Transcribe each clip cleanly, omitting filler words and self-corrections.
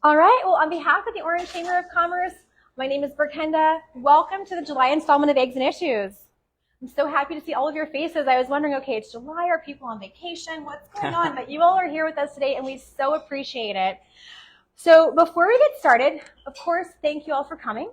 All right, well, on behalf of the Orange Chamber of Commerce, my name is Berkenda. Welcome to the July installment of Eggs and Issues. I'm so happy to see all of your faces. I was wondering, okay, it's July, are people on vacation? What's going on? But you all are here with us today, and we so appreciate it. So before we get started, of course, thank you all for coming.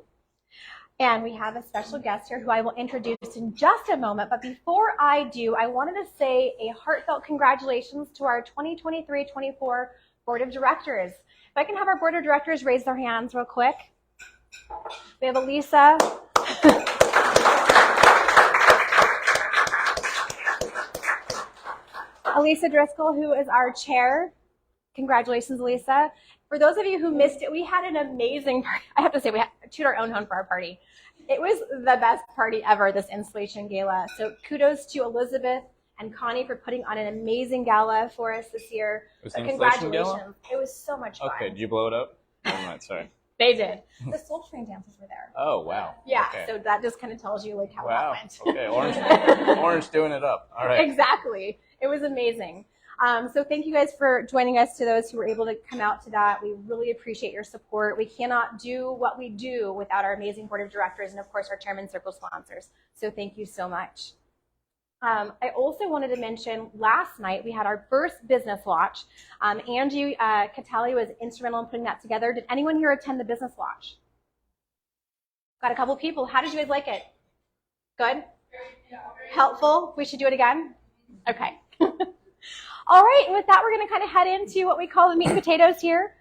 And we have a special guest here who I will introduce in just a moment. But before I do, I wanted to say a heartfelt congratulations to our 2023-24 Board of Directors. If I can have our Board of Directors raise their hands real quick. We have Elisa. Elisa Driscoll, who is our chair. Congratulations, Elisa. For those of you who missed it, we had an amazing party. I have to say, we had to toot our own horn for our party. It was the best party ever, this installation gala. So kudos to Elizabeth and Connie for putting on an amazing gala for us this year. Was the installation gala? It was so much fun. Okay, did you blow it up? Never mind, sorry. They did. The Soul Train dances were there. Oh, wow. Yeah, okay. So that just kind of tells you like how that went. Okay, Orange doing it up. All right. Exactly. It was amazing. So thank you guys for joining us. To those who were able to come out to that, we really appreciate your support. We cannot do what we do without our amazing board of directors and, of course, our chairman circle sponsors. So thank you so much. I also wanted to mention last night we had our first business watch. Angie Catelli was instrumental in putting that together. Did anyone here attend the business watch? Got a couple people. How did you guys like it? Good? Helpful? We should do it again? Okay. All right, and with that, we're going to kind of head into what we call the meat and potatoes here.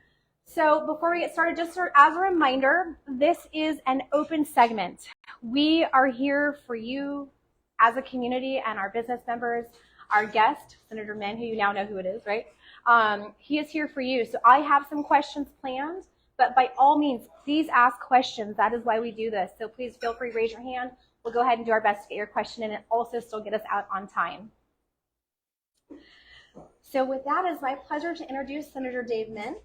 So before we get started, just as a reminder, this is an open segment. We are here for you as a community and our business members. Our guest, Senator Min, who you now know who it is, right? He is here for you. So I have some questions planned, but by all means, please ask questions. That is why we do this. So please feel free to raise your hand. We'll go ahead and do our best to get your question in and also still get us out on time. So with that, it's my pleasure to introduce Senator Dave Min.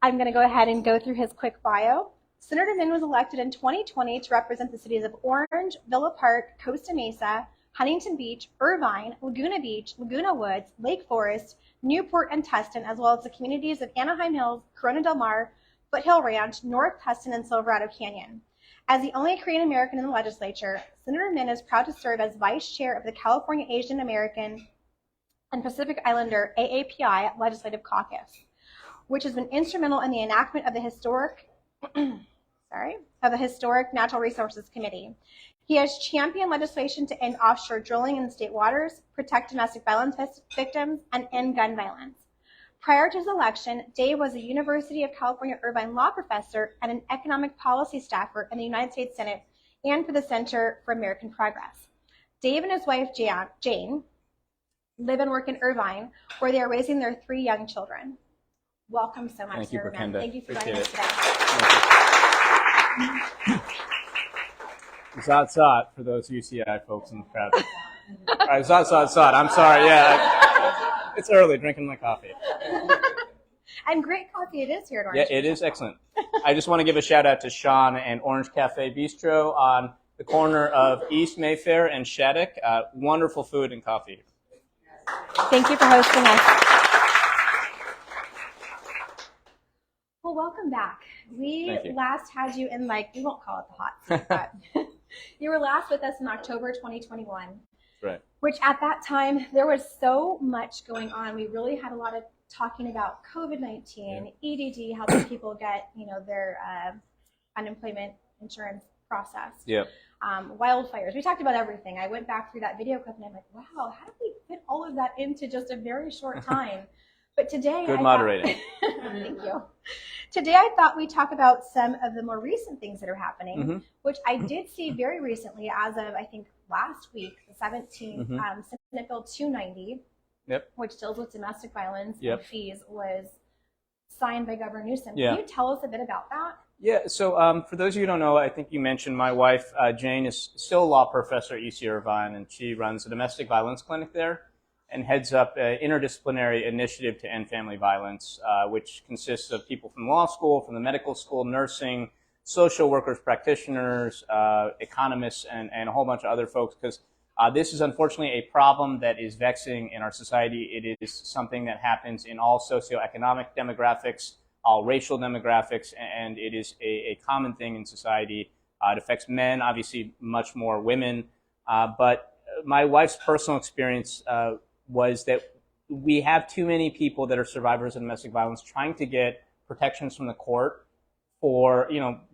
I'm going to go ahead and go through his quick bio. Senator Min was elected in 2020 to represent the cities of Orange, Villa Park, Costa Mesa, Huntington Beach, Irvine, Laguna Beach, Laguna Woods, Lake Forest, Newport, and Tustin, as well as the communities of Anaheim Hills, Corona del Mar, Foothill Ranch, North Tustin, and Silverado Canyon. As the only Korean American in the legislature, Senator Min is proud to serve as vice chair of the California Asian American and Pacific Islander AAPI Legislative Caucus, which has been instrumental in the enactment of the historic Natural Resources Committee. He has championed legislation to end offshore drilling in state waters, protect domestic violence victims, and end gun violence. Prior to his election, Dave was a University of California Irvine law professor and an economic policy staffer in the United States Senate and for the Center for American Progress. Dave and his wife, Jane, live and work in Irvine, where they are raising their 3 young children. Welcome so much, Senator Min. Thank you for joining us today. Zot zot for those UCI folks in the crowd. All right, zot zot zot. I'm sorry. Yeah, it's early. Drinking my coffee. And great coffee it is here at Orange. Yeah, it is excellent. I just want to give a shout out to Sean and Orange Cafe Bistro on the corner of East Mayfair and Shattuck. Wonderful food and coffee. Thank you for hosting us. Well, welcome back. We last had you in, we won't call it the hot seat, but you were last with us in October 2021. Right. Which at that time, there was so much going on. We really had a lot of talking about COVID-19, EDD, how these people get, their unemployment insurance processed. Yep. Wildfires. We talked about everything. I went back through that video clip and I'm like, wow, how did we fit all of that into just a very short time? But today, good moderating. Thank you. Today, I thought we'd talk about some of the more recent things that are happening, which I did see very recently, as of I think last week, the 17th, Senate Bill 290, which deals with domestic violence and fees, was signed by Governor Newsom. Can you tell us a bit about that? Yeah, so for those of you who don't know, I think you mentioned my wife, Jane, is still a law professor at UC Irvine, and she runs a domestic violence clinic there and heads up an interdisciplinary initiative to end family violence, which consists of people from law school, from the medical school, nursing, social workers, practitioners, economists, and a whole bunch of other folks, because this is unfortunately a problem that is vexing in our society. It is something that happens in all socioeconomic demographics, all racial demographics, and it is a common thing in society. It affects men, obviously much more women. But my wife's personal experience was that we have too many people that are survivors of domestic violence trying to get protections from the court for,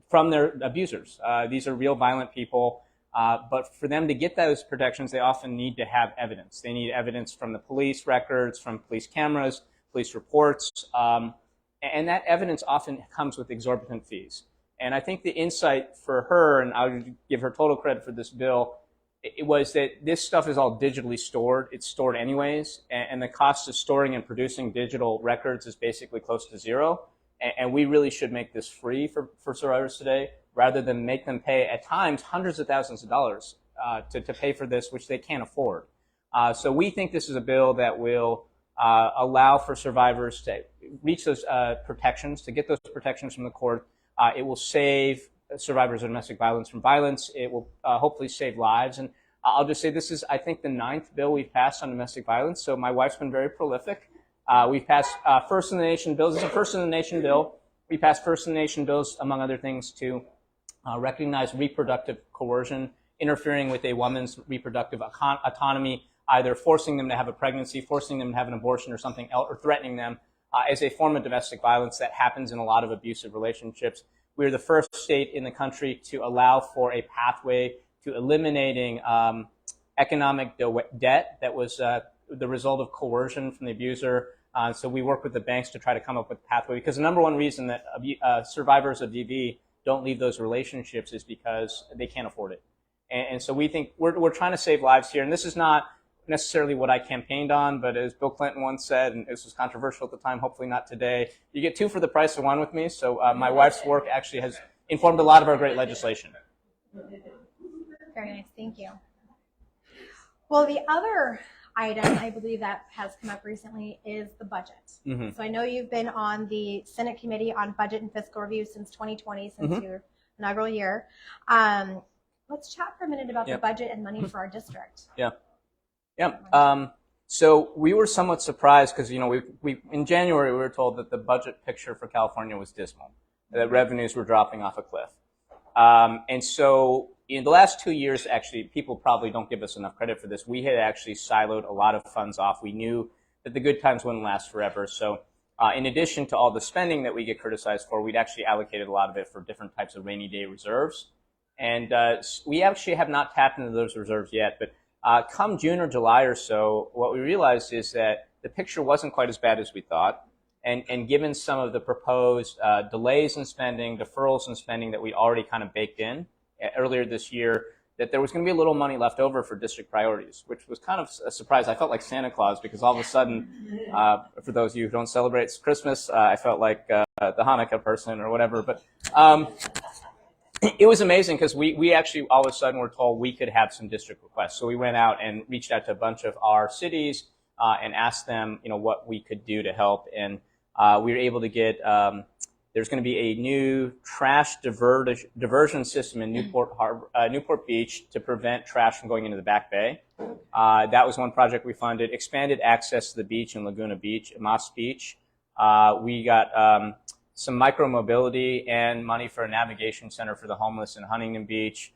from their abusers. These are real violent people. But for them to get those protections, they often need to have evidence. They need evidence from the police records, from police cameras, police reports. And that evidence often comes with exorbitant fees. And I think the insight for her, and I would give her total credit for this bill, it was that this stuff is all digitally stored. It's stored anyways. And the cost of storing and producing digital records is basically close to zero. And we really should make this free for survivors today, rather than make them pay, at times, hundreds of thousands of dollars to pay for this, which they can't afford. So we think this is a bill that will allow for survivors to reach those protections, to get those protections from the court. It will save survivors of domestic violence from violence. It will hopefully save lives. And I'll just say this is, I think, the 9th bill we've passed on domestic violence. So my wife's been very prolific. We've passed first in the nation bills. It's a first in the nation bill. We passed first in the nation bills, among other things, to recognize reproductive coercion, interfering with a woman's reproductive autonomy, either forcing them to have a pregnancy, forcing them to have an abortion or something else, or threatening them as a form of domestic violence that happens in a lot of abusive relationships. We are the first state in the country to allow for a pathway to eliminating economic debt that was the result of coercion from the abuser. So we work with the banks to try to come up with a pathway, because the number one reason that survivors of DV don't leave those relationships is because they can't afford it. And so we think we're trying to save lives here. And this is not necessarily what I campaigned on, but as Bill Clinton once said, and this was controversial at the time, hopefully not today, you get 2 for the price of 1 with me. So my wife's work actually has informed a lot of our great legislation. Very nice, thank you. Well, the other item I believe that has come up recently is the budget. Mm-hmm. So I know you've been on the Senate Committee on Budget and Fiscal Review since 2020, since mm-hmm. your inaugural year. Let's chat for a minute about the budget and money for our district. So we were somewhat surprised because, we in January we were told that the budget picture for California was dismal, that revenues were dropping off a cliff. And so in the last 2 years, actually, people probably don't give us enough credit for this. We had actually siloed a lot of funds off. We knew that the good times wouldn't last forever. So in addition to all the spending that we get criticized for, we'd actually allocated a lot of it for different types of rainy day reserves. And we actually have not tapped into those reserves yet. But come June or July or so, what we realized is that the picture wasn't quite as bad as we thought. And given some of the proposed delays in spending, deferrals in spending that we already kind of baked in earlier this year, that there was going to be a little money left over for district priorities, which was kind of a surprise. I felt like Santa Claus because all of a sudden, for those of you who don't celebrate Christmas, I felt like the Hanukkah person or whatever. But it was amazing because we actually all of a sudden were told we could have some district requests. So we went out and reached out to a bunch of our cities and asked them, what we could do to help. And we were able to get, there's going to be a new trash diversion system in Newport Beach to prevent trash from going into the Back Bay. That was one project we funded. Expanded access to the beach in Laguna Beach, Moss Beach. We got some micro-mobility and money for a navigation center for the homeless in Huntington Beach.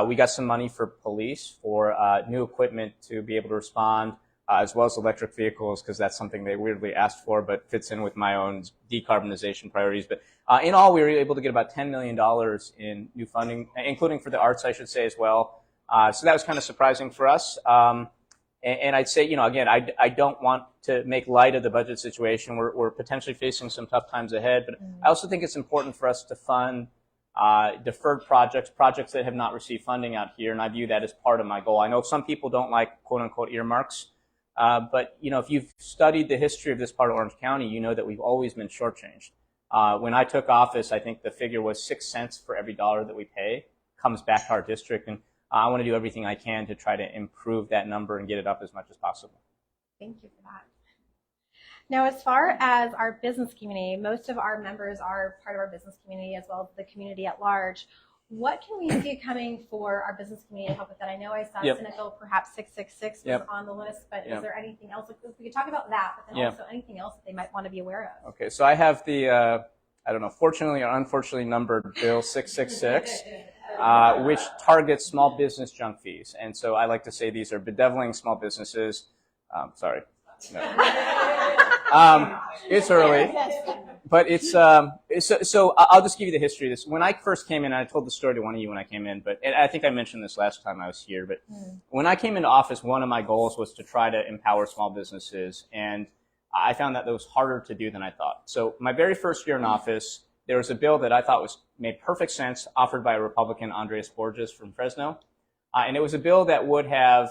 We got some money for police for new equipment to be able to respond, as well as electric vehicles, because that's something they weirdly asked for, but fits in with my own decarbonization priorities. But in all, we were able to get about $10 million in new funding, including for the arts, I should say, as well. So that was kind of surprising for us. And I'd say, again, I don't want to make light of the budget situation. We're potentially facing some tough times ahead, but I also think it's important for us to fund deferred projects that have not received funding out here, and I view that as part of my goal. I know some people don't like quote-unquote earmarks, but if you've studied the history of this part of Orange County, you know that we've always been shortchanged. When I took office, I think the figure was 6 cents for every dollar that we pay comes back to our district, and I want to do everything I can to try to improve that number and get it up as much as possible. Thank you for that. Now, as far as our business community, most of our members are part of our business community as well as the community at large. What can we see coming for our business community to help with that? I know I saw Senate Bill perhaps 666 was on the list, but is there anything else? We could talk about that, but then also anything else that they might want to be aware of. Okay, so I have the, I don't know, fortunately or unfortunately numbered Bill 666, which targets small business junk fees. And so I like to say these are bedeviling small businesses. Sorry. No. It's early. But it's so I'll just give you the history of this. When I first came in, I told the story to one of you when I came in, but and I think I mentioned this last time I was here. But when I came into office, one of my goals was to try to empower small businesses, and I found that was harder to do than I thought. So my very first year in office, there was a bill that I thought made perfect sense, offered by a Republican, Andreas Borges from Fresno, and it was a bill that would have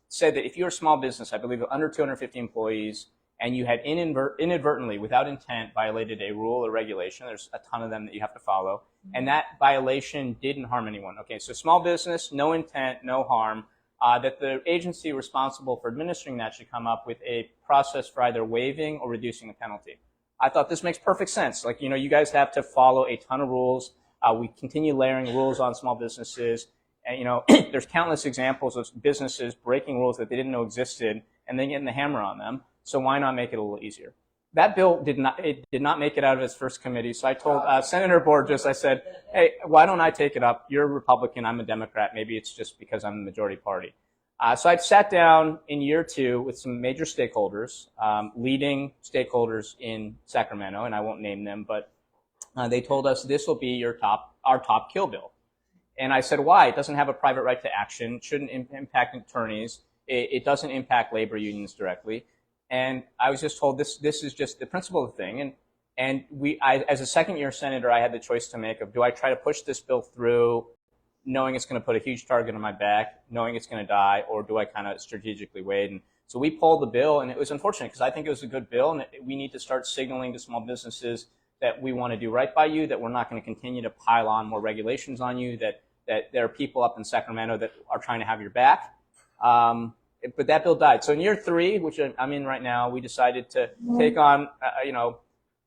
said that if you're a small business, I believe under 250 employees, and you had inadvertently, without intent, violated a rule or regulation, there's a ton of them that you have to follow, and that violation didn't harm anyone. Okay, so small business, no intent, no harm, that the agency responsible for administering that should come up with a process for either waiving or reducing the penalty. I thought this makes perfect sense. Like, you guys have to follow a ton of rules. We continue layering rules on small businesses, and, there's countless examples of businesses breaking rules that they didn't know existed and then getting the hammer on them. So why not make it a little easier? That bill did not make it out of its first committee. So I told Senator Borges, I said, hey, why don't I take it up? You're a Republican, I'm a Democrat. Maybe it's just because I'm the majority party. So I sat down in year 2 with some major stakeholders, leading stakeholders in Sacramento, and I won't name them, but they told us this will be our top kill bill. And I said, why? It doesn't have a private right to action. It shouldn't impact attorneys. It doesn't impact labor unions directly. And I was just told this is just the principle of the thing. And as a second-year senator, I had the choice to make of, do I try to push this bill through knowing it's going to put a huge target on my back, knowing it's going to die, or do I kind of strategically wait? And so we pulled the bill, and it was unfortunate because I think it was a good bill, and we need to start signaling to small businesses that we want to do right by you, that we're not going to continue to pile on more regulations on you, that there are people up in Sacramento that are trying to have your back. But that bill died. So in year 3, which I'm in right now, we decided to take on,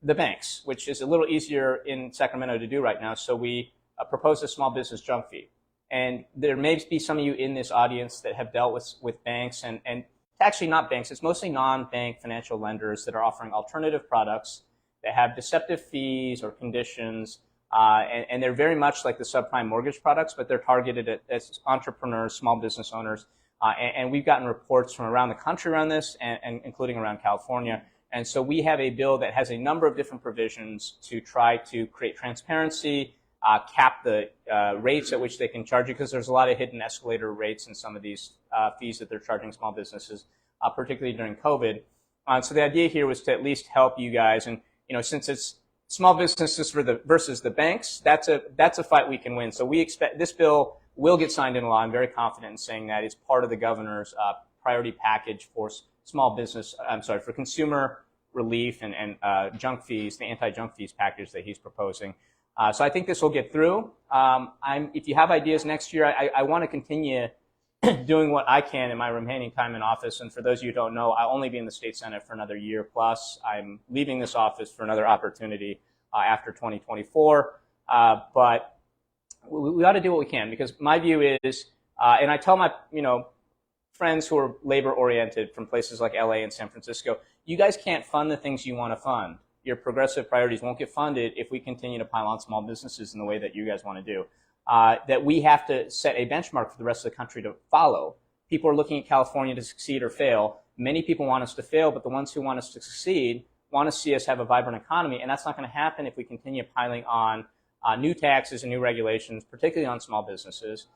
the banks, which is a little easier in Sacramento to do right now. So we proposed a small business junk fee. And there may be some of you in this audience that have dealt with banks, and actually not banks. It's mostly non-bank financial lenders that are offering alternative products that have deceptive fees or conditions. And they're very much like the subprime mortgage products, but they're targeted at entrepreneurs, small business owners. And we've gotten reports from around the country around this, and including around California. And so we have a bill that has a number of different provisions to try to create transparency, cap the rates at which they can charge you, because there's a lot of hidden escalator rates in some of these fees that they're charging small businesses, particularly during COVID. So the idea here was to at least help you guys. And since it's small businesses versus the banks, that's a fight we can win. So we expect this bill will get signed into law. I'm very confident in saying that. It's part of the governor's priority package for for consumer relief and junk fees, the anti-junk fees package that he's proposing. So I think this will get through. If you have ideas next year, I want to continue doing what I can in my remaining time in office. And for those of you who don't know, I'll only be in the state Senate for another year plus. I'm leaving this office for another opportunity after 2024. But we ought to do what we can, because my view is, and I tell my friends who are labor-oriented from places like LA and San Francisco, you guys can't fund the things you want to fund. Your progressive priorities won't get funded if we continue to pile on small businesses in the way that you guys want to do. That we have to set a benchmark for the rest of the country to follow. People are looking at California to succeed or fail. Many people want us to fail, but the ones who want us to succeed want to see us have a vibrant economy, and that's not going to happen if we continue piling on new taxes and new regulations, particularly on small businesses.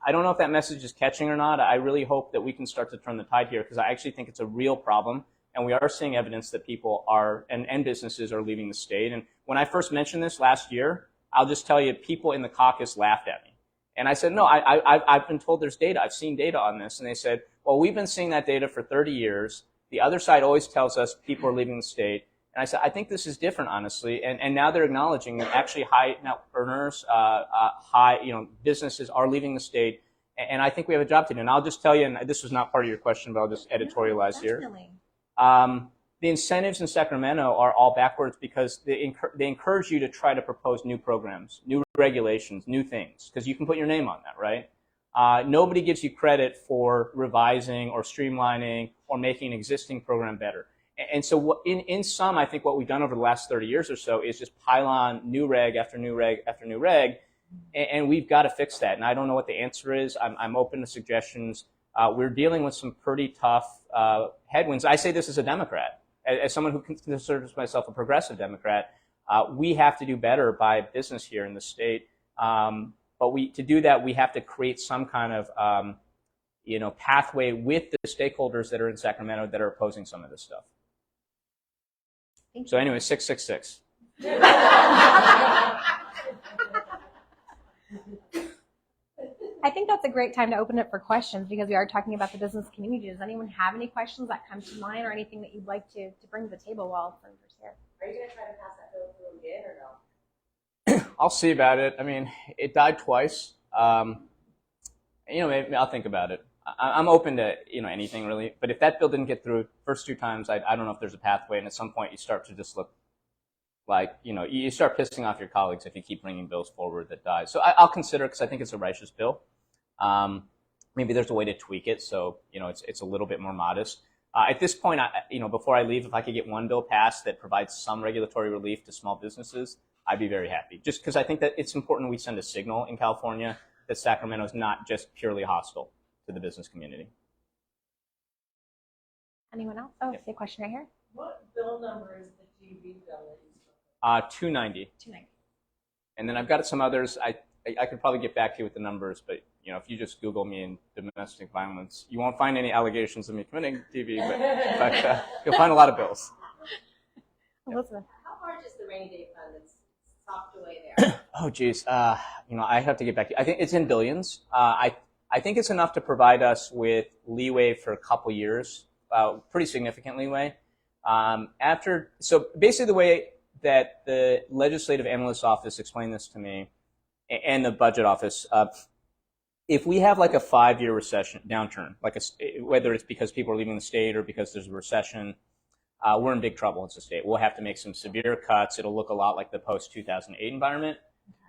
I don't know if that message is catching or not. I really hope that we can start to turn the tide here, because I actually think it's a real problem, and we are seeing evidence that people are and businesses are leaving the state. And when I first mentioned this last year, I'll just tell you, people in the caucus laughed at me. And I said, no, I've been told there's data. I've seen data on this. And they said, well, we've been seeing that data for 30 years. The other side always tells us people are leaving the state. And I said, I think this is different, honestly. And now they're acknowledging that actually high net earners, businesses are leaving the state. And I think we have a job to do. And I'll just tell you, and this was not part of your question, but I'll just editorialize here. The incentives in Sacramento are all backwards because they encourage you to try to propose new programs, new regulations, new things, because you can put your name on that, right? Nobody gives you credit for revising or streamlining or making an existing program better. And so in sum, I think what we've done over the last 30 years or so is just pile on new reg after new reg after new reg, and we've got to fix that. And I don't know what the answer is. I'm open to suggestions. We're dealing with some pretty tough headwinds. I say this as a Democrat, as someone who considers myself a progressive Democrat. We have to do better by business here in the state. But to do that, we have to create some kind of pathway with the stakeholders that are in Sacramento that are opposing some of this stuff. So anyway, 666. I think that's a great time to open it for questions because we are talking about the business community. Does anyone have any questions that come to mind or anything that you'd like to bring to the table while Senator's here? Are you going to try to pass that bill through again or no? I'll see about it. I mean, it died twice. Maybe I'll think about it. I'm open to anything really. But if that bill didn't get through first two times, I don't know if there's a pathway. And at some point, you start to just look like you start pissing off your colleagues if you keep bringing bills forward that die. So I'll consider it because I think it's a righteous bill. Maybe there's a way to tweak it so it's a little bit more modest. At this point, before I leave, if I could get one bill passed that provides some regulatory relief to small businesses, I'd be very happy. Just because I think that it's important we send a signal in California that Sacramento is not just purely hostile to the business community. Anyone else? Oh, I see a question right here. What bill number is the TV bill that you spoke 290. 290. And then I've got some others. I could probably get back to you with the numbers, but if you just Google me in domestic violence, you won't find any allegations of me committing TV, but you'll find a lot of bills. Elizabeth. How large is the rainy day fund that's socked away there? Oh, geez. I have to get back to you. I think it's in billions. I think it's enough to provide us with leeway for a couple years, pretty significant leeway. So basically the way that the Legislative Analyst's Office explained this to me, and the Budget Office, if we have like a 5-year recession downturn, whether it's because people are leaving the state or because there's a recession, we're in big trouble as a state. We'll have to make some severe cuts. It'll look a lot like the post-2008 environment.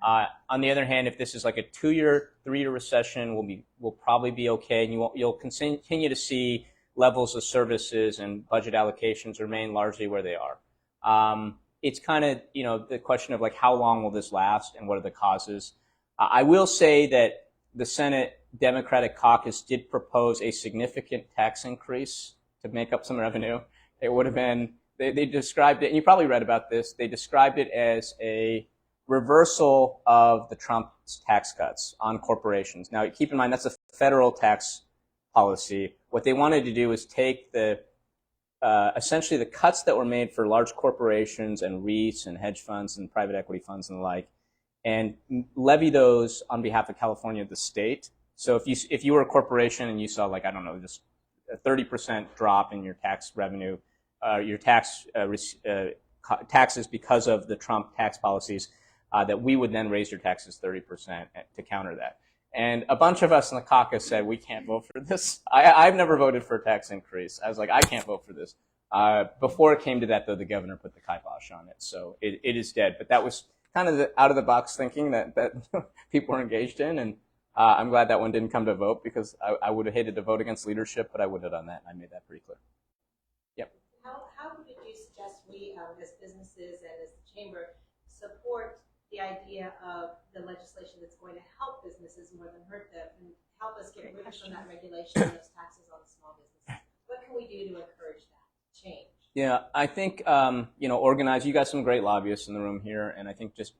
On the other hand, if this is like a 2-year, 3-year recession, we'll probably be okay, and you'll continue to see levels of services and budget allocations remain largely where they are. It's kind of the question of like how long will this last and what are the causes. I will say that the Senate Democratic caucus did propose a significant tax increase to make up some revenue. It would have been, they described it, and you probably read about this, they described it as a reversal of the Trump tax cuts on corporations. Now, keep in mind, that's a federal tax policy. What they wanted to do is take essentially the cuts that were made for large corporations and REITs and hedge funds and private equity funds and the like, and levy those on behalf of California, the state. So if you were a corporation and you saw just a 30% drop in your tax revenue, your taxes because of the Trump tax policies, that we would then raise your taxes 30% to counter that. And a bunch of us in the caucus said, we can't vote for this. I've never voted for a tax increase. I was like, I can't vote for this. Before it came to that, though, the governor put the kibosh on it. So it is dead. But that was kind of the out-of-the-box thinking that people were engaged in. And I'm glad that one didn't come to a vote because I would have hated to vote against leadership, but I would have done that. And I made that pretty clear. Yep. How would you suggest we, as businesses and as the chamber, support the idea of the legislation that's going to help businesses more than hurt them and help us get rid of some of that regulation and those taxes on small businesses? What can we do to encourage that change? Yeah, I think, organize. You got some great lobbyists in the room here, and I think just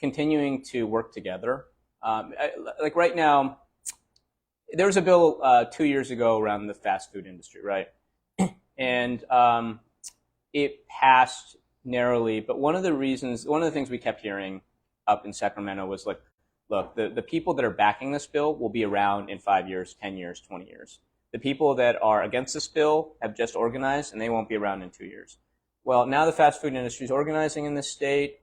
continuing to work together. Like right now, there was a bill 2 years ago around the fast food industry, right? And it passed narrowly, but one of the things we kept hearing up in Sacramento was like, look, the people that are backing this bill will be around in 5 years, 10 years, 20 years. The people that are against this bill have just organized, and they won't be around in 2 years. Well, now the fast food industry is organizing in this state.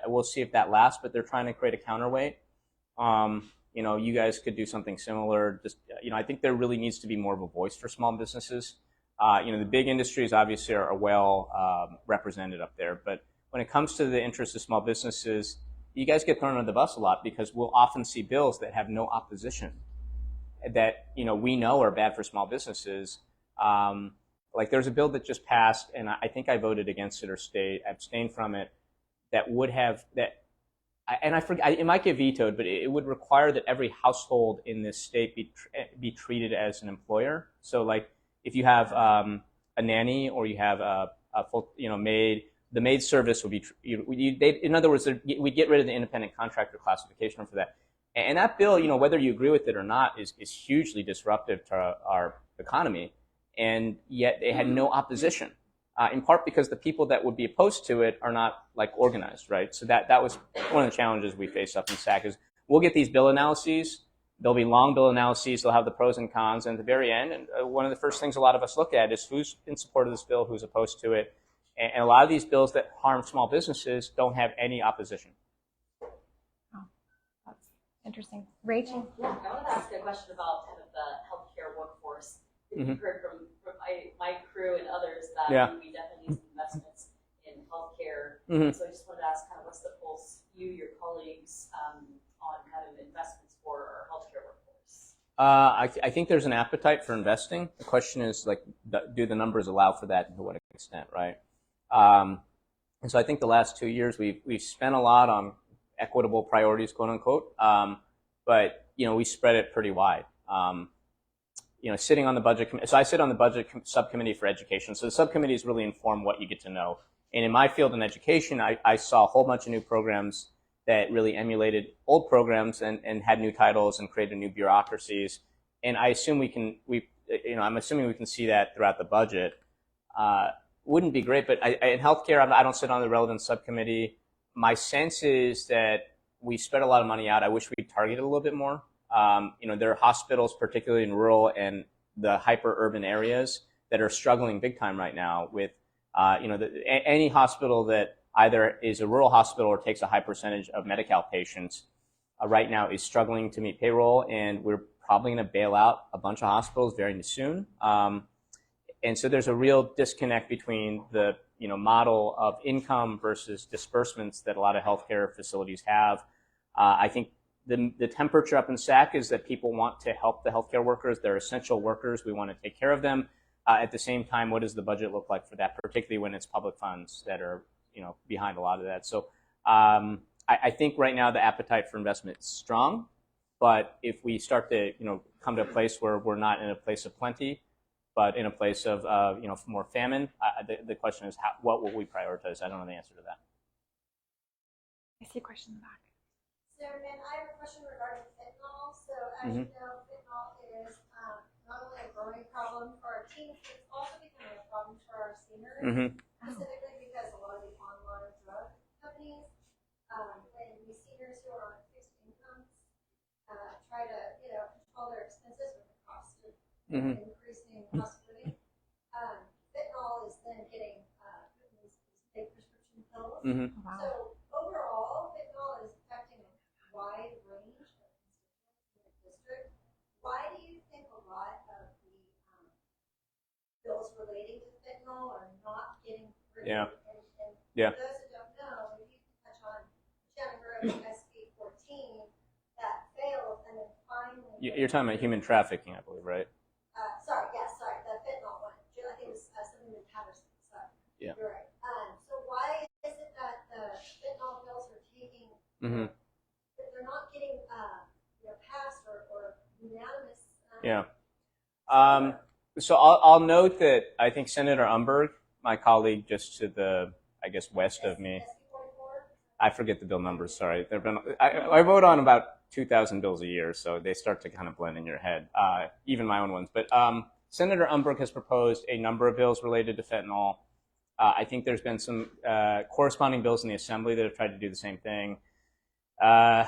We'll see if that lasts, but they're trying to create a counterweight. You guys could do something similar. Just, I think there really needs to be more of a voice for small businesses. The big industries obviously are well represented up there, but when it comes to the interests of small businesses, you guys get thrown under the bus a lot because we'll often see bills that have no opposition that, we know are bad for small businesses. Like there's a bill that just passed, and I think I voted against it or abstained from it, that would have that. And I forget, it might get vetoed, but it would require that every household in this state be treated as an employer. So, like, if you have a nanny or you have a full, maid, the maid service would be. In other words, we get rid of the independent contractor classification for that. And that bill, whether you agree with it or not, is hugely disruptive to our economy. And yet, they had no opposition. In part because the people that would be opposed to it are not like organized, right? So that was one of the challenges we face up in SAC is we'll get these bill analyses. There'll be long bill analyses. They'll have the pros and cons, and at the very end, and one of the first things a lot of us look at is who's in support of this bill, who's opposed to it, and a lot of these bills that harm small businesses don't have any opposition. Oh, that's interesting. Rachel? Yeah, I wanted to ask a question about kind of the healthcare workforce. We've heard from my crew and others that we definitely need some investments in healthcare. So I just wanted to ask kind of what's the pulse your colleagues on kind of investments for our healthcare workforce? I think there's an appetite for investing. The question is, like, do the numbers allow for that and to what extent, right? And so I think the last 2 years we've spent a lot on equitable priorities, quote unquote, but we spread it pretty wide. Sitting on the budget committee. So I sit on the budget subcommittee for education. So the subcommittees really inform what you get to know. And in my field in education, I saw a whole bunch of new programs that really emulated old programs and had new titles and created new bureaucracies. And I assume I'm assuming we can see that throughout the budget. Wouldn't be great, but in healthcare, I don't sit on the relevant subcommittee. My sense is that we spread a lot of money out. I wish we'd targeted a little bit more. There are hospitals, particularly in rural and the hyper-urban areas, that are struggling big time right now with, any hospital that either is a rural hospital or takes a high percentage of Medi-Cal patients right now is struggling to meet payroll, and we're probably going to bail out a bunch of hospitals very soon. And so there's a real disconnect between the, model of income versus disbursements that a lot of healthcare facilities have. I think the temperature up in SAC is that people want to help the healthcare workers. They're essential workers. We want to take care of them. At the same time, what does the budget look like for that, particularly when it's public funds that are, behind a lot of that? So I think right now the appetite for investment is strong, but if we start to, come to a place where we're not in a place of plenty, but in a place of, more famine, the question is, what will we prioritize? I don't know the answer to that. I see a question in the back. So, and I have a question regarding fentanyl. So, as you know, fentanyl is not only a growing problem for our teens, but it's also becoming a problem for our seniors, specifically because a lot of the online drug companies, when these seniors who are on fixed incomes try to, control their expenses with the cost of increasing cost of living, fentanyl is then getting these big prescription pills. Wow. So, overall, fentanyl is affecting wide range of constituents in the district. Why do you think a lot of the bills relating to fentanyl are not getting through? And for those that don't know, maybe you can touch on Shannon Grove's SB 14 that failed and then finally. You're talking about human trafficking, I believe, right? Sorry, the fentanyl one. I think it was something with Patterson. Sorry. Yeah. You're right. So why is it that the fentanyl bills are taking? They're not getting passed or unanimous. So I'll note that I think Senator Umberg, my colleague just to the, I guess, west of me, I forget the bill numbers, sorry. I vote on about 2,000 bills a year, so they start to kind of blend in your head, even my own ones. But Senator Umberg has proposed a number of bills related to fentanyl. I think there's been some corresponding bills in the Assembly that have tried to do the same thing. In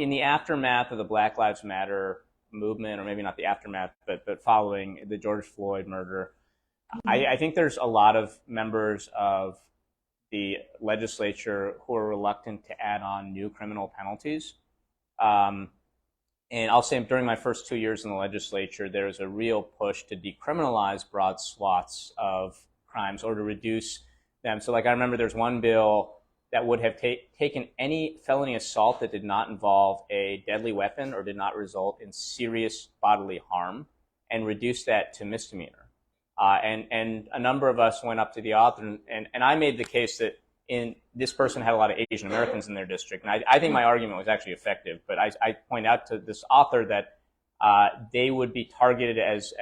the aftermath of the Black Lives Matter movement, or maybe not the aftermath, but following the George Floyd murder, I think there's a lot of members of the legislature who are reluctant to add on new criminal penalties. And I'll say during my first 2 years in the legislature, there was a real push to decriminalize broad swaths of crimes or to reduce them. So like I remember there's one bill that would have taken any felony assault that did not involve a deadly weapon or did not result in serious bodily harm and reduced that to misdemeanor. And a number of us went up to the author, and I made the case that this person had a lot of Asian Americans in their district. And I think my argument was actually effective, but I point out to this author that they would be targeted as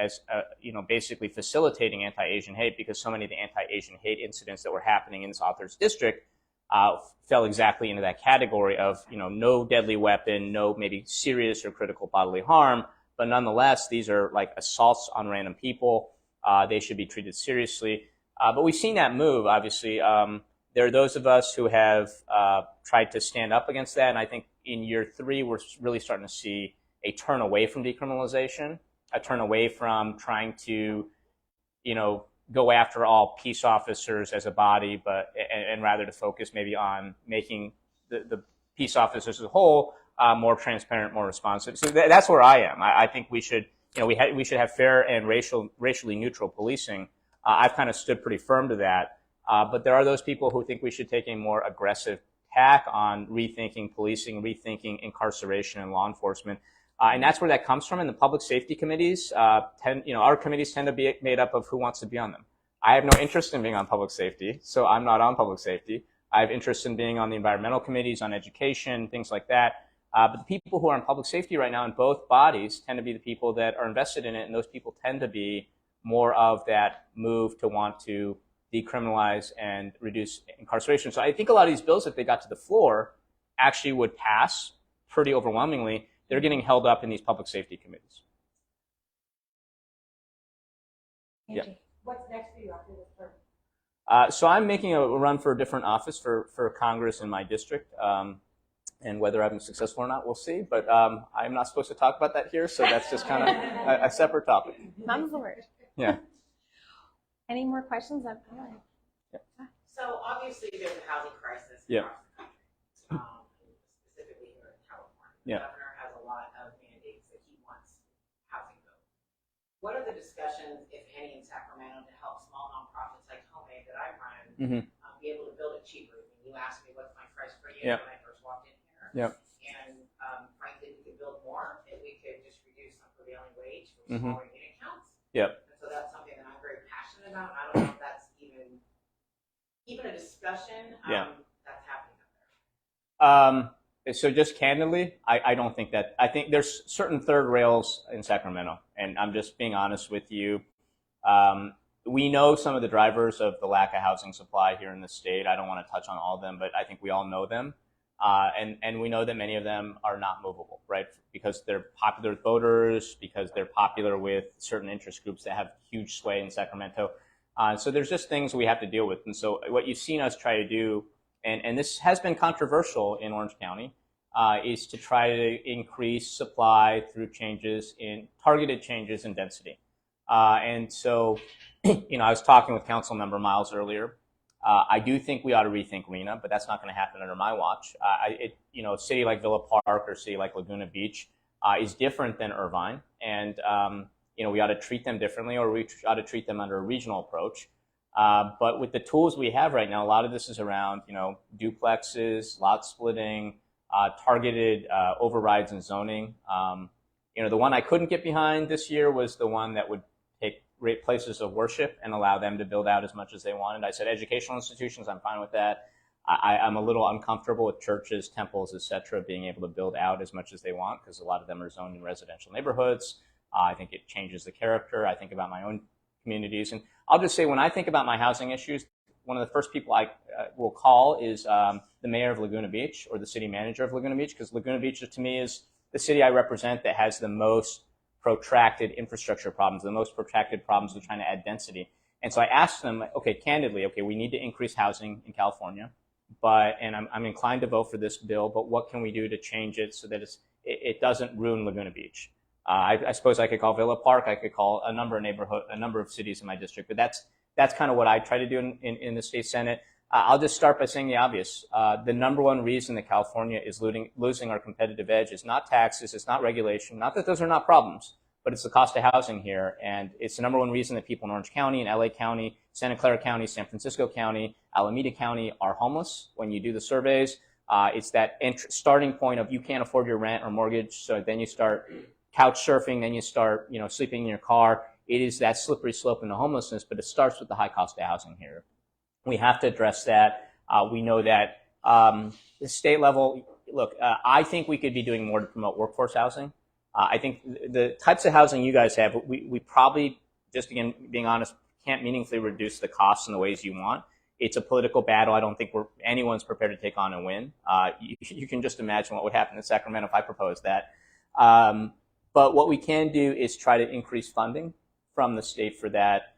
basically facilitating anti-Asian hate, because so many of the anti-Asian hate incidents that were happening in this author's district fell exactly into that category of, no deadly weapon, no maybe serious or critical bodily harm, but nonetheless, these are like assaults on random people. They should be treated seriously. But we've seen that move, obviously. There are those of us who have tried to stand up against that, and I think in year 3, we're really starting to see a turn away from decriminalization, a turn away from trying to, go after all peace officers as a body, and rather to focus maybe on making the peace officers as a whole more transparent, more responsive. So that's where I am. I think we should, we should have fair and racially neutral policing. I've kind of stood pretty firm to that. But there are those people who think we should take a more aggressive tack on rethinking policing, rethinking incarceration and law enforcement. And that's where that comes from. In the public safety committees, our committees tend to be made up of who wants to be on them. I have no interest in being on public safety, so I'm not on public safety. I have interest in being on the environmental committees, on education, things like that. But the people who are in public safety right now in both bodies tend to be the people that are invested in it, and those people tend to be more of that move to want to decriminalize and reduce incarceration. So I think a lot of these bills, if they got to the floor, actually would pass pretty overwhelmingly. They're getting held up in these public safety committees. Angie. Yeah. What's next for you after this term? So I'm making a run for a different office for Congress in my district. And whether I'm successful or not, we'll see. But I'm not supposed to talk about that here, so that's just kind of a separate topic. Mum's the word. Yeah. Any more questions? So obviously there's a housing crisis Yeah. across the country, specifically here in California. Yeah. The governor has a lot of mandates that he wants housing built. What are the discussions, if any, in Sacramento to help small nonprofits like Homemade that I run be able to build it cheaper? I mean, you asked me what's my price per unit when I first walked in here. Yeah. And frankly, we could build more if we could just reduce some prevailing wage for smaller unit counts. Yep. And so that's something that I'm very passionate about. I don't know if that's even a discussion that's happening up there. So just candidly, I don't think that. I think there's certain third rails in Sacramento, and I'm just being honest with you. We know some of the drivers of the lack of housing supply here in the state. I don't want to touch on all of them, but I think we all know them. And we know that many of them are not movable, right? Because they're popular with voters, because they're popular with certain interest groups that have huge sway in Sacramento. So there's just things we have to deal with. And so what you've seen us try to do, and this has been controversial in Orange County, is to try to increase supply through targeted changes in density. And so, I was talking with Councilmember Miles earlier. I do think we ought to rethink RENA, but that's not going to happen under my watch. A city like Villa Park or a city like Laguna Beach is different than Irvine, and we ought to treat them differently, or we ought to treat them under a regional approach. But with the tools we have right now, a lot of this is around duplexes, lot splitting, targeted overrides and zoning. The one I couldn't get behind this year was the one that would take places of worship and allow them to build out as much as they wanted. I said educational institutions, I'm fine with that. I'm a little uncomfortable with churches, temples, etc., being able to build out as much as they want, because a lot of them are zoned in residential neighborhoods. I think it changes the character. I think about my own communities. And I'll just say, when I think about my housing issues, one of the first people I will call is the mayor of Laguna Beach, or the city manager of Laguna Beach, because Laguna Beach, to me, is the city I represent that has the most protracted infrastructure problems, the most protracted problems with trying to add density. And so I asked them, candidly, we need to increase housing in California, and I'm inclined to vote for this bill, but what can we do to change it so that it doesn't ruin Laguna Beach? I suppose I could call Villa Park, I could call a number of cities in my district, but that's kind of what I try to do in the state Senate. I'll just start by saying the obvious. The number one reason that California is losing our competitive edge is not taxes, it's not regulation, not that those are not problems, but it's the cost of housing here. And it's the number one reason that people in Orange County and LA County, Santa Clara County, San Francisco County, Alameda County are homeless. When you do the surveys, it's that starting point of you can't afford your rent or mortgage. So then you start couch surfing, then you start, sleeping in your car. It is that slippery slope into homelessness, but it starts with the high cost of housing here. We have to address that. We know that the state level, look, I think we could be doing more to promote workforce housing. I think the types of housing you guys have, we probably, just again, being honest, can't meaningfully reduce the costs in the ways you want. It's a political battle I don't think anyone's prepared to take on and win. You can just imagine what would happen in Sacramento if I proposed that. But what we can do is try to increase funding from the state for that.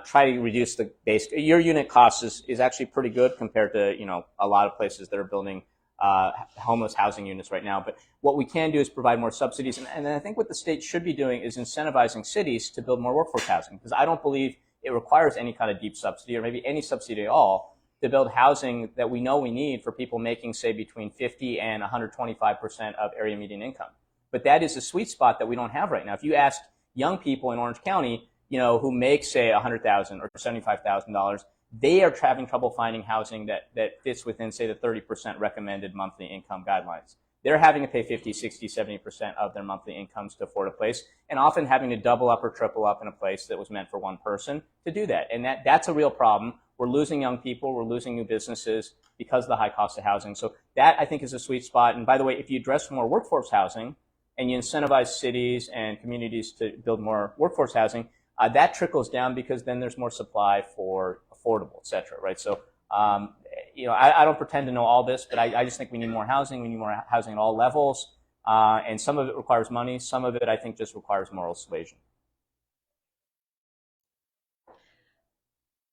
Try to reduce the base. Your unit cost is actually pretty good compared to a lot of places that are building homeless housing units right now. But what we can do is provide more subsidies. And I think what the state should be doing is incentivizing cities to build more workforce housing, because I don't believe it requires any kind of deep subsidy or maybe any subsidy at all to build housing that we know we need for people making, say, between 50 and 125% of area median income. But that is a sweet spot that we don't have right now. If you ask young people in Orange County, who make, say, $100,000 or $75,000, they are having trouble finding housing that fits within, say, the 30% recommended monthly income guidelines. They're having to pay 50, 60, 70% of their monthly incomes to afford a place, and often having to double up or triple up in a place that was meant for one person to do that. And that's a real problem. We're losing young people. We're losing new businesses because of the high cost of housing. So that, I think, is a sweet spot. And by the way, if you address more workforce housing and you incentivize cities and communities to build more workforce housing, that trickles down because then there's more supply for affordable, et cetera, right? So, I don't pretend to know all this, but I just think we need more housing. We need more housing at all levels. And some of it requires money. Some of it, I think, just requires moral suasion.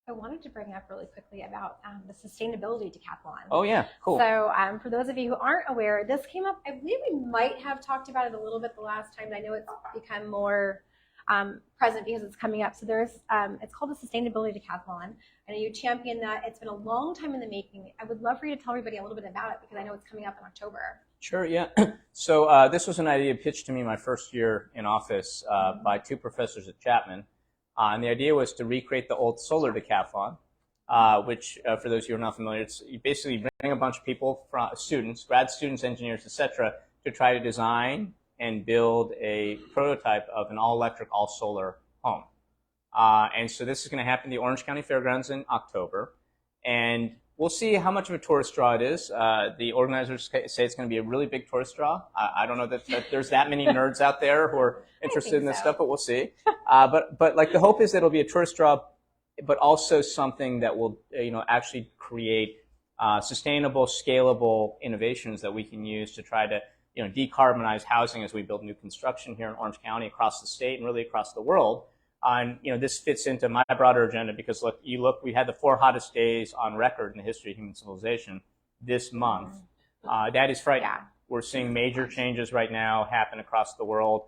I wanted to bring up really quickly about the sustainability decathlon. Oh, yeah, cool. So for those of you who aren't aware, this came up, I believe we might have talked about it a little bit the last time. I know it's become more present because it's coming up. So it's called the Sustainability Decathlon. I know you champion that. It's been a long time in the making. I would love for you to tell everybody a little bit about it because I know it's coming up in October. Sure, yeah. So this was an idea pitched to me my first year in office by two professors at Chapman. And the idea was to recreate the old solar decathlon, which, for those who are not familiar, you basically bring a bunch of people, students, grad students, engineers, etc., to try to design and build a prototype of an all-electric, all-solar home. And so this is going to happen at the Orange County Fairgrounds in October. And we'll see how much of a tourist draw it is. The organizers say it's going to be a really big tourist draw. I don't know that there's that many nerds out there who are interested in this stuff, but we'll see. But like the hope is that it'll be a tourist draw, but also something that will actually create sustainable, scalable innovations that we can use to try to decarbonize housing as we build new construction here in Orange County, across the state, and really across the world. And this fits into my broader agenda because we had the 4 hottest days on record in the history of human civilization this month. That is frightening. Yeah. We're seeing major changes right now happen across the world.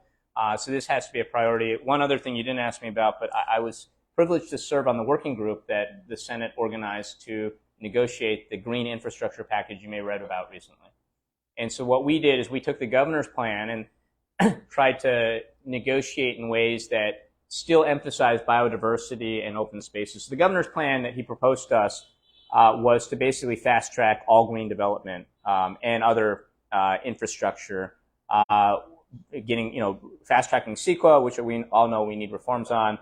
So this has to be a priority. One other thing you didn't ask me about, but I was privileged to serve on the working group that the Senate organized to negotiate the green infrastructure package you may have read about recently. And so what we did is we took the governor's plan and tried to negotiate in ways that still emphasize biodiversity and open spaces. So the governor's plan that he proposed to us was to basically fast track all green development and other infrastructure, fast tracking CEQA, which we all know we need reforms on,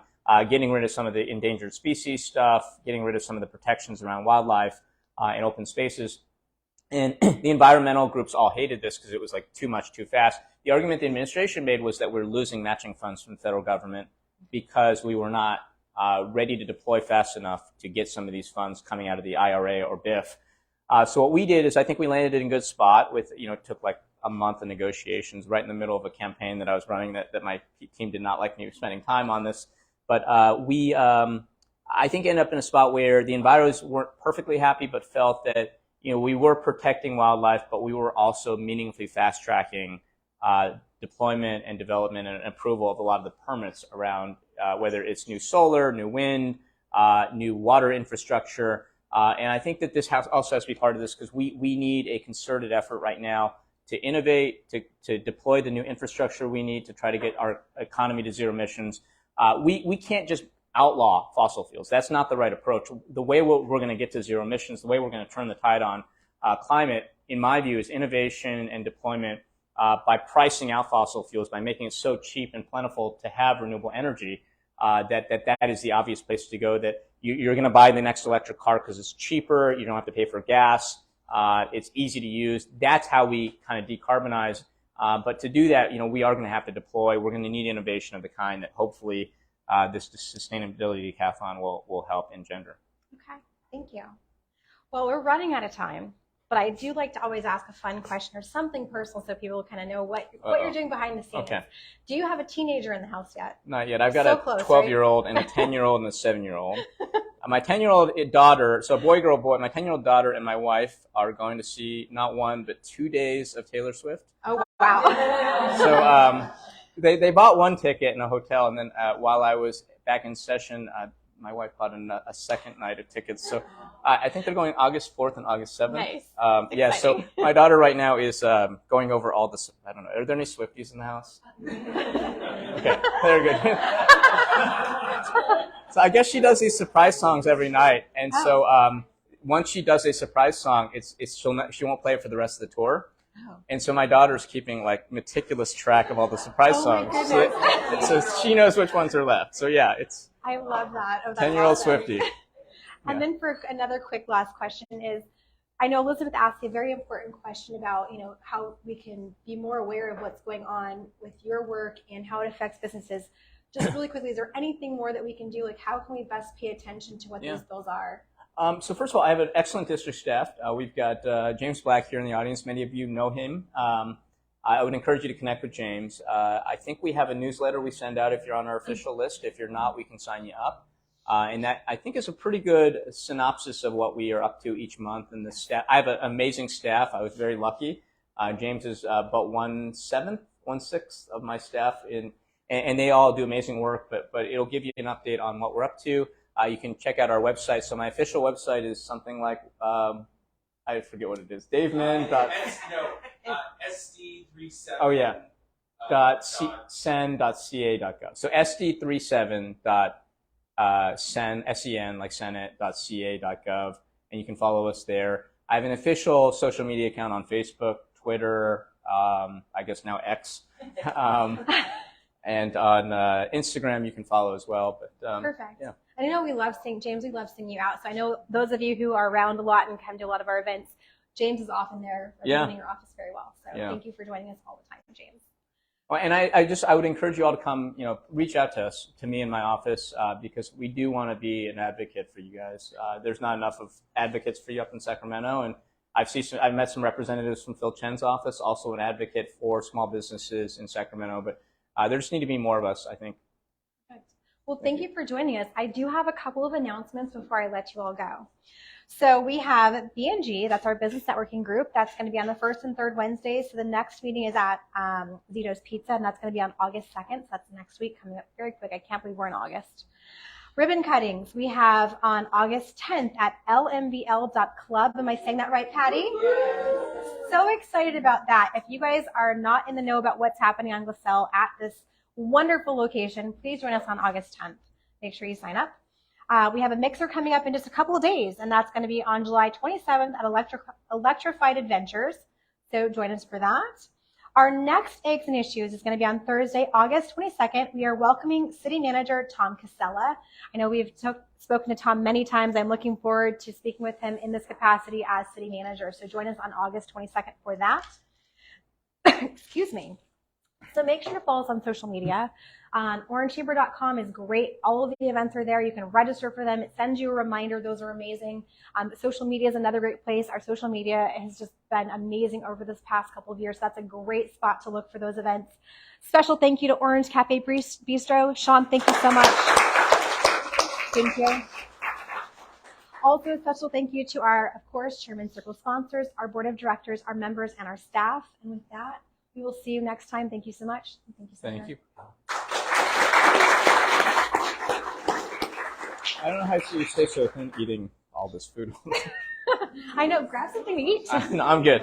getting rid of some of the endangered species stuff, getting rid of some of the protections around wildlife and open spaces. And the environmental groups all hated this because it was like too much, too fast. The argument the administration made was that we're losing matching funds from the federal government because we were not ready to deploy fast enough to get some of these funds coming out of the IRA or BIF. So what we did is I think we landed in a good spot with, it took like a month of negotiations right in the middle of a campaign that I was running that my team did not like me spending time on this. But we, I think, ended up in a spot where the enviros weren't perfectly happy but felt that we were protecting wildlife, but we were also meaningfully fast-tracking deployment and development and approval of a lot of the permits around whether it's new solar, new wind, new water infrastructure. And I think that this also has to be part of this because we need a concerted effort right now to innovate, to deploy the new infrastructure we need to try to get our economy to zero emissions. We can't just outlaw fossil fuels. That's not the right approach. The way we're going to get to zero emissions, the way we're going to turn the tide on climate, in my view, is innovation and deployment by pricing out fossil fuels, by making it so cheap and plentiful to have renewable energy that is the obvious place to go, that you're going to buy the next electric car because it's cheaper, you don't have to pay for gas, it's easy to use. That's how we kind of decarbonize. But to do that, we are going to have to deploy. We're going to need innovation of the kind that hopefully this sustainability decathlon will help engender. Okay, thank you. Well, we're running out of time, but I do like to always ask a fun question or something personal so people kind of know what you're doing behind the scenes. Okay. Do you have a teenager in the house yet? Not yet. I've got So a close, 12-year-old and a 10-year-old and a 7-year-old. My 10-year-old daughter, so boy, girl, boy, my 10-year-old daughter and my wife are going to see not 1, but 2 days of Taylor Swift. Oh, wow. So they bought 1 ticket in a hotel, and then while I was back in session, my wife bought a second night of tickets. So I think they're going August 4th and August 7th. Nice. Yeah, so my daughter right now is going over all the, I don't know, are there any Swifties in the house? Okay, they're good. So I guess she does these surprise songs every night. And so once she does a surprise song, she won't play it for the rest of the tour. Oh. And so my daughter's keeping like meticulous track of all the surprise songs. So she knows which ones are left. So yeah, it's I love that. Oh, 10-year-old awesome. Swiftie. And then for another quick last question is, I know Elizabeth asked a very important question about, how we can be more aware of what's going on with your work and how it affects businesses. Just really quickly, is there anything more that we can do? Like, how can we best pay attention to what these bills are? So first of all, I have an excellent district staff. We've got James Black here in the audience. Many of you know him. I would encourage you to connect with James. I think we have a newsletter we send out if you're on our official list. If you're not, we can sign you up. And that, I think, is a pretty good synopsis of what we are up to each month. And the staff, I have an amazing staff. I was very lucky. James is about 1/6 of my staff, and they all do amazing work. But it'll give you an update on what we're up to. You can check out our website. So my official website is something like, I forget what it is. DaveMan. SD37. Oh yeah. Sen.ca.gov. So SD37. Sen, like Senate.ca.gov, and you can follow us there. I have an official social media account on Facebook, Twitter, I guess now X, and on Instagram you can follow as well. But Perfect. Yeah. And I know we love seeing James. We love seeing you out. So I know those of you who are around a lot and come to a lot of our events, James is often there representing your office very well. So thank you for joining us all the time, James. Well, and I would encourage you all to come, reach out to us, to me in my office, because we do want to be an advocate for you guys. There's not enough of advocates for you up in Sacramento, and I've met some representatives from Phil Chen's office, also an advocate for small businesses in Sacramento, but there just need to be more of us, I think. Perfect. Well, thank you for joining us. I do have a couple of announcements before I let you all go. So we have B&G, that's our business networking group. That's going to be on the first and third Wednesdays. So the next meeting is at Zito's Pizza, and that's going to be on August 2nd. So that's next week, coming up very quick. I can't believe we're in August. Ribbon cuttings we have on August 10th at lmbl.club. Am I saying that right, Patty? Yes. So excited about that. If you guys are not in the know about what's happening on LaSalle at this wonderful location, please join us on August 10th. Make sure you sign up. We have a mixer coming up in just a couple of days, and that's going to be on July 27th at Electrified Adventures. So join us for that. Our next Eggs and Issues is going to be on Thursday, August 22nd. We are welcoming City Manager Tom Casella. I know we've spoken to Tom many times. I'm looking forward to speaking with him in this capacity as City Manager. So join us on August 22nd for that. Excuse me. So make sure to follow us on social media. OrangeChamber.com is great. All of the events are there. You can register for them. It sends you a reminder. Those are amazing. Social media is another great place. Our social media has just been amazing over this past couple of years. That's a great spot to look for those events. Special thank you to Orange Cafe Bistro. Sean, thank you so much. Thank you. Also, a special thank you to our, of course, Chairman Circle sponsors, our board of directors, our members, and our staff. And with that, we will see you next time. Thank you so much. Thank you so much. Thank you. I don't know how you stay so thin eating all this food. I know. Grab something to eat. No, I'm good.